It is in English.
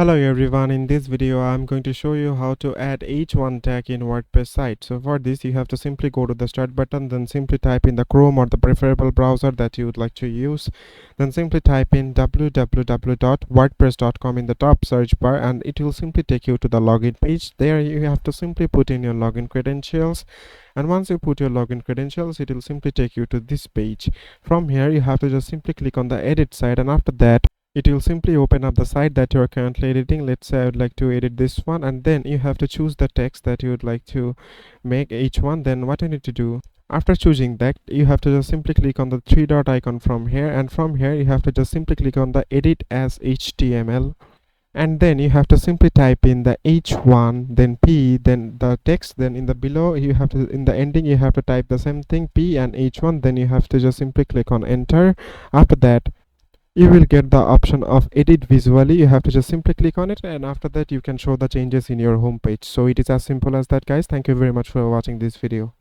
Hello everyone, in this video I'm going to show you how to add H1 tag in WordPress site. So for this you have to simply go to the start button, then simply type in the Chrome or the preferable browser that you would like to use. Then simply type in www.wordpress.com in the top search bar and it will simply take you to the login page. There you have to simply put in your login credentials, and once you put your login credentials it will simply take you to this page. From here you have to just simply click on the edit side, and after that it will simply open up the site that you are currently editing. Let's say I would like to edit this one, and then you have to choose the text that you would like to make each one. Then what you need to do, after choosing that, you have to just simply click on the three dot icon from here, and from here you have to just simply click on the edit as HTML, and then you have to simply type in the H1, then P, then the text, then in the below you have to, in the ending you have to type the same thing, P and H1. Then you have to just simply click on enter. After that you will get the option of edit visually. You have to just simply click on it, and after that you can show the changes in your home page. So it is as simple as that, guys. Thank you very much for watching this video.